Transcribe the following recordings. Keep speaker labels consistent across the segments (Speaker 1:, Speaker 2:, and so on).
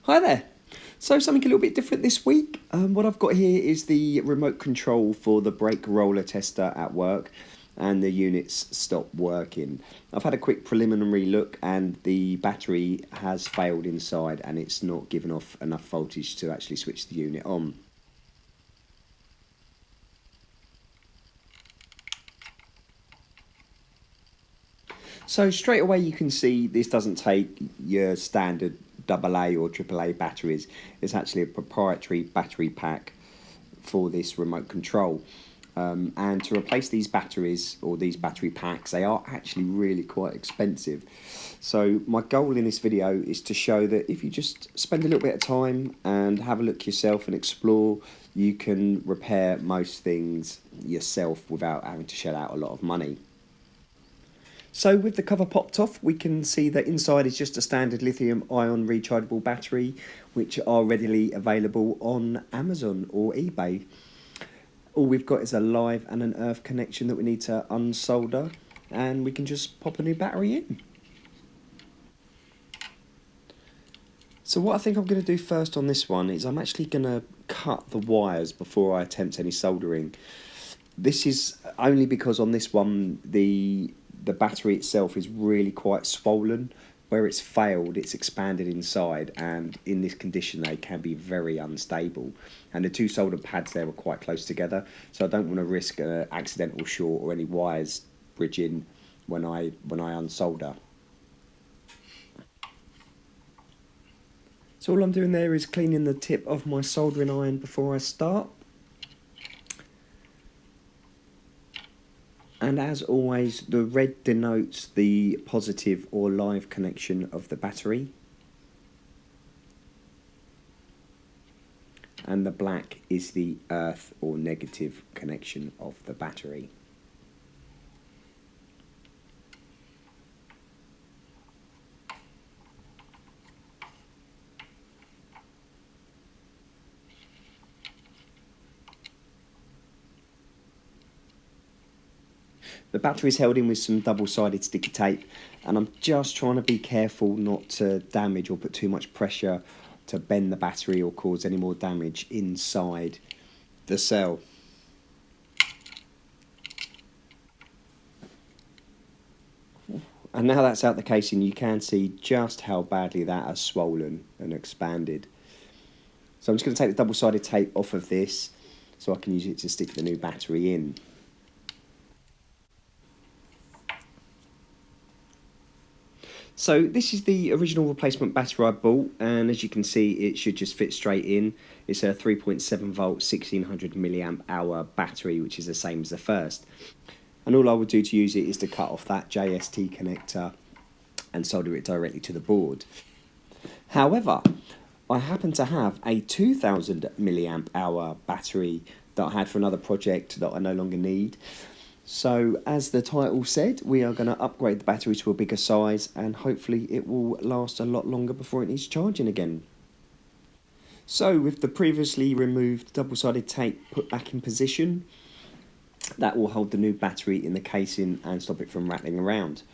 Speaker 1: Hi there. So something a little bit different this week. What I've got here is the remote control for the brake roller tester at work, and the units stopped working. I've had a quick preliminary look and the battery has failed inside and it's not given off enough voltage to actually switch the unit on. So straight away you can see this doesn't take your standard AA or AAA batteries. It's actually a proprietary battery pack for this remote control. And to replace these batteries or these battery packs, they are actually really quite expensive. So my goal in this video is to show that if you just spend a little bit of time and have a look yourself and explore, you can repair most things yourself without having to shell out a lot of money. So with the cover popped off, we can see that inside is just a standard lithium ion rechargeable battery, which are readily available on Amazon or eBay. All we've got is a live and an earth connection that we need to unsolder, and we can just pop a new battery in. So what I think I'm going to do first on this one is I'm actually going to cut the wires before I attempt any soldering. This is only because on this one the battery itself is really quite swollen. Where it's failed, it's expanded inside, and in this condition they can be very unstable. And the two solder pads there were quite close together, so I don't want to risk an accidental short or any wires bridging when I unsolder. So all I'm doing there is cleaning the tip of my soldering iron before I start. And as always, the red denotes the positive or live connection of the battery. And the black is the earth or negative connection of the battery. The battery is held in with some double-sided sticky tape, and I'm just trying to be careful not to damage or put too much pressure to bend the battery or cause any more damage inside the cell. And now that's out the casing, you can see just how badly that has swollen and expanded. So I'm just going to take the double-sided tape off of this so I can use it to stick the new battery in. So this is the original replacement battery I bought, and as you can see it should just fit straight in. It's a 3.7 volt 1600 milliamp hour battery, which is the same as the first. And all I would do to use it is to cut off that JST connector and solder it directly to the board. However, I happen to have a 2000 milliamp hour battery that I had for another project that I no longer need. So as the title said, we are going to upgrade the battery to a bigger size, and hopefully it will last a lot longer before it needs charging again. So with the previously removed double-sided tape put back in position, that will hold the new battery in the casing and stop it from rattling around.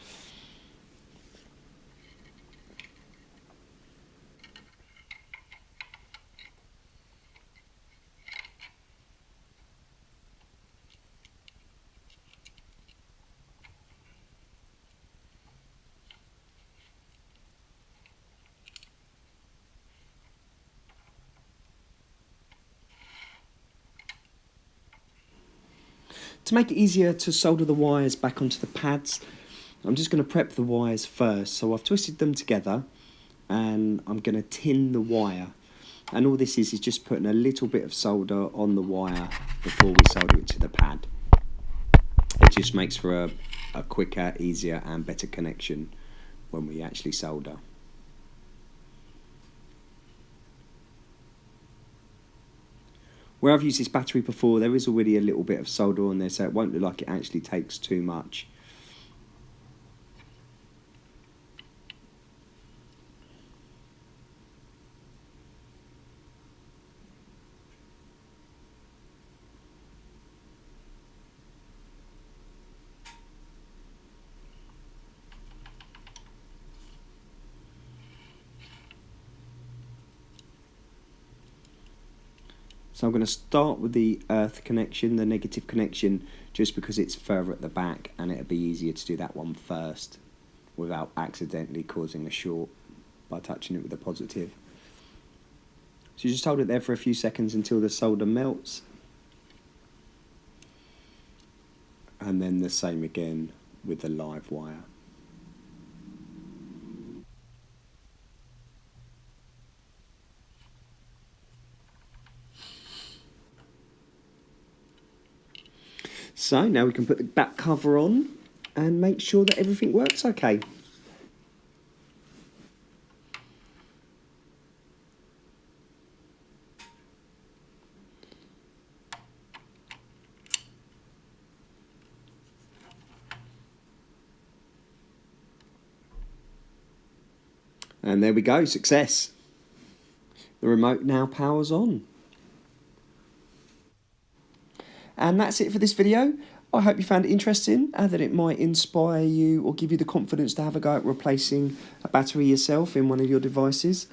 Speaker 1: To make it easier to solder the wires back onto the pads, I'm just going to prep the wires first. So I've twisted them together and I'm going to tin the wire. And all this is just putting a little bit of solder on the wire before we solder it to the pad. It just makes for a quicker, easier and better connection when we actually solder. Where I've used this battery before, there is already a little bit of solder on there, so it won't look like it actually takes too much. So I'm going to start with the earth connection, the negative connection, just because it's further at the back and it'll be easier to do that one first without accidentally causing a short by touching it with the positive. So you just hold it there for a few seconds until the solder melts. And then the same again with the live wire. So now we can put the back cover on and make sure that everything works okay. And there we go, success. The remote now powers on. And that's it for this video. I hope you found it interesting and that it might inspire you or give you the confidence to have a go at replacing a battery yourself in one of your devices.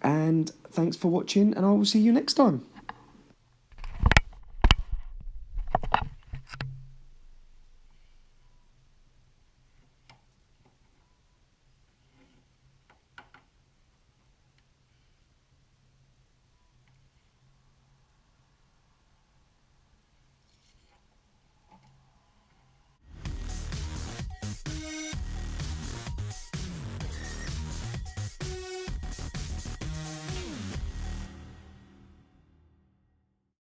Speaker 1: And thanks for watching, and I will see you next time.